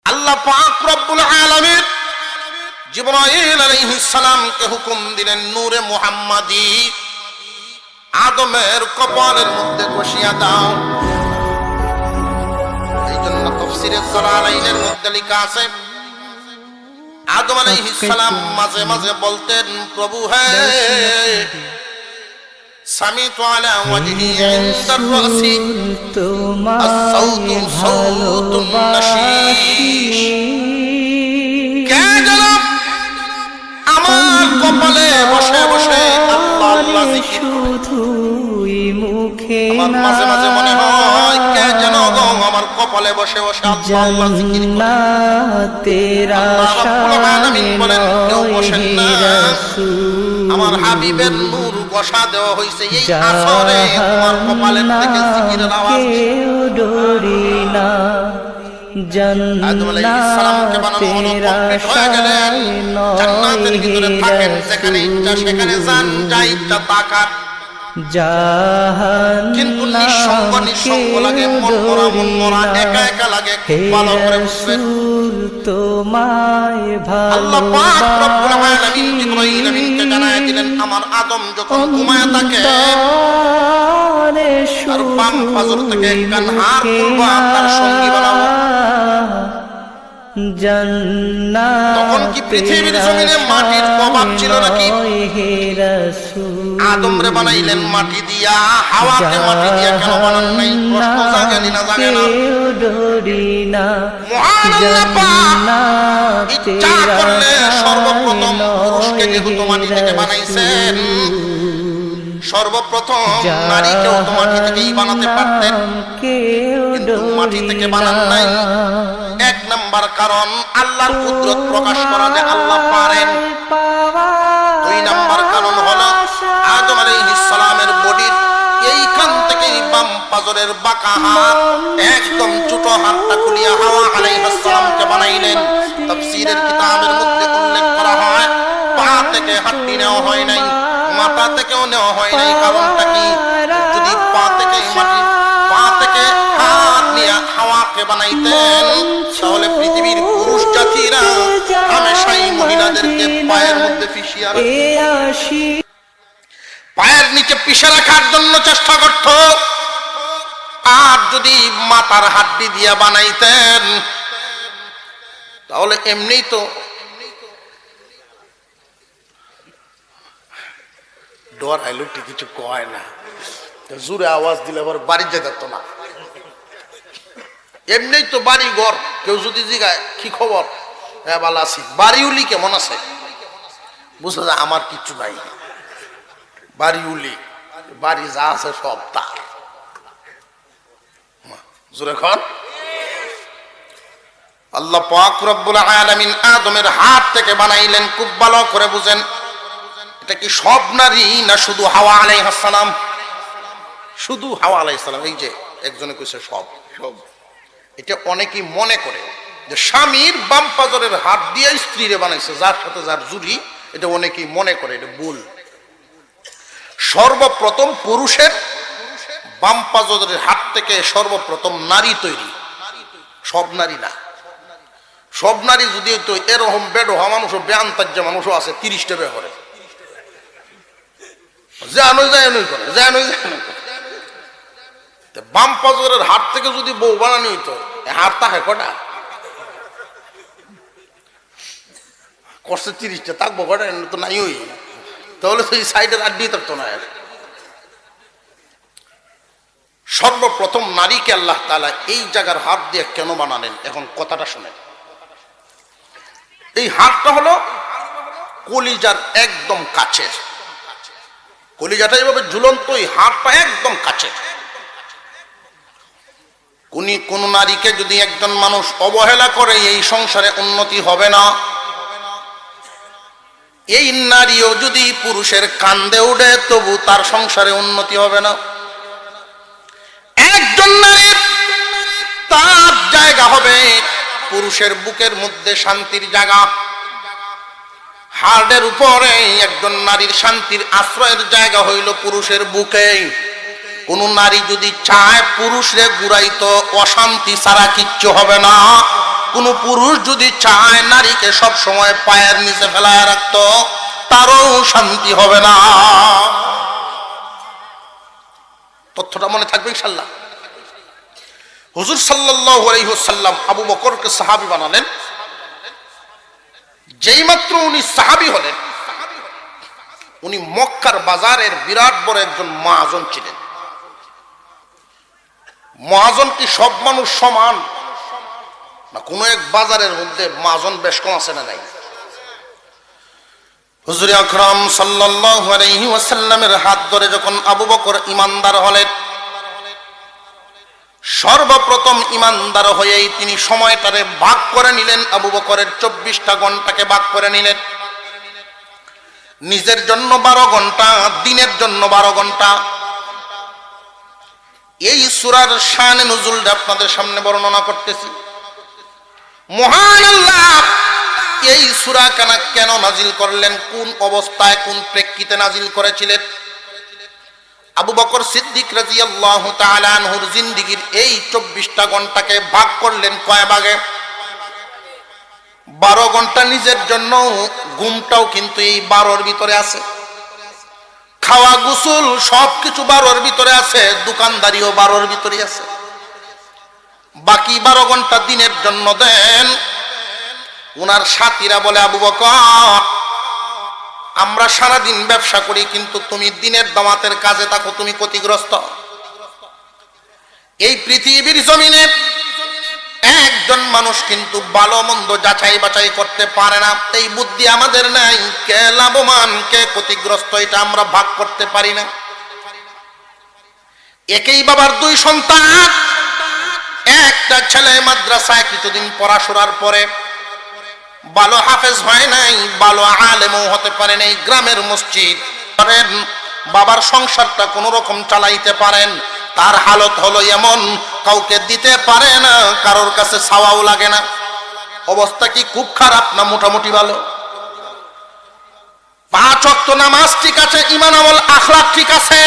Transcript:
আল্লাহ পাক রব্বুল আলামিন জিবরাইল আলাইহিস সালামকে হুকুম দিলেন নূরে মুহাম্মাদি আদমের কপালের মধ্যে বসিয়া দাও। এই জন্য তাফসীরে জালালাইনের মধ্যে লেখা আছে আদম আলাইহিস সালাম মাঝে মাঝে বলতেন, প্রভু হে সামিতু আলা ওয়াজহি ইনদার রাসি আস-সাউতু সাউতুন নাশীশ। কে যেন আমার কপালে বসে বসে আল্লাহ আল্লাহ জিকির শুধুই মুখে আমার মাঝে মাঝে মনে হয় কে যেন আমার কপালে বসে বসে আল্লাহ আল্লাহ জিকির করে। তেরা আমার হাবিবের নূর বসা দেওয়া হয়েছে এই আসরে তোমার কপালের থেকে জিকিরের আওয়াজ। ডরি না আদম আলাইহিস সালামকে বানানো হলো, কমপ্লিট হয়ে গেলেন, জান্নাতের ভিতরে থাকেন, যেখানে ইচ্ছা সেখানে যান, যা ইচ্ছা তা খান। কিন্তু নিঃসঙ্গ নিঃসঙ্গ লাগে, মন মরা একা একা লাগে। খুব ভালো করে বুঝবেন তোমায় আল্লাহ পাক রব্বুল আলামিন জিবরাইল আমিনকে জানায় দিলেন, আমার আদম যখন ঘুমায় থাকে আর বাম পাজর থেকে একখান হাড় তুলবো আপনার সঙ্গী বানাবো। তখন কি পৃথিবীর জমিনে মাটির অভাব ছিল নাকি? আদমরে বানাইলেন মাটি দিয়া, হাওয়াকে মাটি দিয়া কেন বানান নাই? প্রশ্ন জাগেনি না জাগে না? মহান আল্লাহ পাক ইচ্ছা করলে সর্বপ্রথম পুরুষকে যেহেতু মাটি থেকে বানাইছেন, সর্বপ্রথম নারীকেও তো মাটি থেকেই বানাতে পারতেন, কিন্তু মাটি থেকে বানান নাই। এক নাম্বার কারণ আল্লাহর কুদরত প্রকাশ করা যে আল্লাহ পারেন। দুই নাম্বার কারণ হলো আদম আলাইহিস সালামের বডির এইখান থেকে বাম পাজরের বাঁকা হাত, একদম ছোট হাতটা খুলিয়া হাওয়া আলাইহিস সালামকে বানাইলেন। তাফসীরের কিতাবের মধ্যে উল্লেখ করা হয় পা থেকে হাড্ডি নেওয়া হয় নাই, মাথা থেকেও নেওয়া হয় নাই। কারণটা কি? যদি পা থেকে হাত নিয়ে হাওয়াকে বানাইতেন তাহলে পৃথিবীর পুরুষ জাতিরা হামেশাই মহিলাদেরকে পায়ের মধ্যে পিষিয়ে পায়ের নিচে পিষে রাখার জন্য চেষ্টা করত। আর যদি মাথার হাড্ডি দিয়া বানাইতেন তাহলে এমনি তো ডর হাইলুটি কিছু কয় না, জোরে আওয়াজ দিলে আবার বাড়ি যেত না। এমনি তো বাড়ি ঘর, কেউ যদি জিগায় কি খবর, হ্যাঁ ভালো আছি, বাড়িউলি কেমন আছে, বুঝা যায় আমার কিচ্ছু নাই। বাড়িউলি বাড়ি যা আছে সব তার। জোরে খন আল্লাহ পাক রব্বুল আলামিন আদমের হাত থেকে বানাইলেন। খুব ভালো করে বুঝেন, এটা কি সব নারী না শুধু হাওয়া আলাইহিস সালাম? শুধু হাওয়া আলাইহিস সালাম। এই যে একজনে কইছে সব সব, এটা অনেকেই মনে করে যে স্বামীর বাম পাজরের হাত দিয়ে স্ত্রীরে বানাইছে, যার সাথে যার জুড়ি, এটা অনেকেই মনে করে, এটা ভুল। সর্বপ্রথম পুরুষের বাম পাজরের হাত থেকে সর্বপ্রথম নারী তৈরি, সব নারী না। সব নারী যদি তো এরকম বেডোহা মানুষও বেআন্তাজ্য মানুষও আছে, 30টা বে করে বাম পাজরের হাত থেকে যদি বউ বানানি হইতো, হাত তাকে কটা করছে 30টা, থাকবো কটা তো নাই, ওই তাহলে তো এই সাইডের আড্ডি থাকতো না। সর্বপ্রথম নারীকে আল্লাহ তাআলা এই জায়গার হাত দিয়ে কেন বানালেন? এখন কথাটা শুনেন। এই হাতটা হলো কলিজার একদম কাছের, কলিজাটা এইভাবে ঝুলন্ত, এই হাতটা একদম কাছের। কোন নারীকে যদি একজন মানুষ অবহেলা করে এই সংসারে উন্নতি হবে না। এই নারীও যদি পুরুষের কান্দে উঠে তবু তার সংসারে উন্নতি হবে না। একজন নারীর তার জায়গা হবে পুরুষের বুকের মধ্যে শান্তির জায়গা। হার্টের উপরে একজন নারীর শান্তির আশ্রয়ের জায়গা হইল পুরুষের বুকে। কোন নারী যদি চায় পুরুষরে ঘুরাইতো, অশান্তি ছাড়া কিচ্ছু হবে না। কোন পুরুষ যদি চায় নারীকে সব সময় পায়ের নিচে ফেলায় রাখতো, তারও শান্তি হবে না। তথ্যটা মনে থাকবে ইনশাআল্লাহ। হুজুর সাল্লাল্লাহু আলাইহি ওয়াসাল্লাম আবু বকরকে সাহাবী বানালেন। যেই মাত্র উনি সাহাবী হলেন, উনি মক্কার বাজারের বিরাট বড় একজন মহাজন ছিলেন। মহাজন কি সব মানুষ সমান না? কোন এক বাজারের মধ্যে মহাজন বেশ কম আছে না নাই? হুজুর আকরাম সাল্লাল্লাহু আলাইহি ওয়াসাল্লামের হাত ধরে যখন আবু বকর ঈমানদার হলেন, সর্বপ্রথম ঈমানদার হয়েই তিনি সময়টারে ভাগ করে নিলেন। আবু বকরের 24টা ঘন্টাকে ভাগ করে নিলেন। নিজের জন্য 12 ঘন্টা, দিনের জন্য 12 ঘন্টা। এই সূরার শান নুজুলটা আপনাদের সামনে বর্ণনা করতেছি। মহান আল্লাহ এই সূরা কেন নাজিল করলেন, কোন অবস্থায় কোন প্রেক্ষিতে নাজিল করেছিলেন? আবু বকর সিদ্দিক রাদিয়াল্লাহু তাআলা আনহুর জিন্দেগীর এই 24টা ঘন্টাকে ভাগ করলেন কয় ভাগে? 12 ঘন্টা নিজের জন্য, ঘুমটাও কিন্তু এই 12-র ভিতরে আছে, খাওয়া গোসল সবকিছু 12-র ভিতরে আছে, দোকানদারিও 12-র ভিতরে আছে। বাকি 12 ঘন্টা দিনের জন্য দেন। উনার সাথীরা বলে, আবু বকর, আমরা সারাদিন ব্যবসা করি, কিন্তু তুমি দিনের দাওয়াতের কাজে থাকো, তুমি ক্ষতিগ্রস্ত। এই পৃথিবীর জমিনে একজন মানুষ কিন্তু ভালো মন্দ যাচাই বাছাই করতে পারে না। এই বুদ্ধি আমাদের নাই, কে লাভবান কে ক্ষতিগ্রস্ত এটা আমরা ভাগ করতে পারি না। একই বাবার 2 সন্তান, একটা ছেলে মাদ্রাসায় কিছুদিন পড়াশোনার পরে ভালো হাফেজ হয় নাই, ভালো আলেমও হতে পারে নাই, গ্রামের মসজিদ করেন, বাবার সংসারটা কোন রকম চালাইতে পারেন। তার হালত হলো এমন, কাউকে দিতে পারে না, কারোর কাছে চাওয়াও লাগে না। অবস্থা কি খুব খারাপ না মোটামুটি ভালো? 5 ওয়াক্ত নামাজ ঠিক আছে, ঈমান আমল আখলাক ঠিক আছে,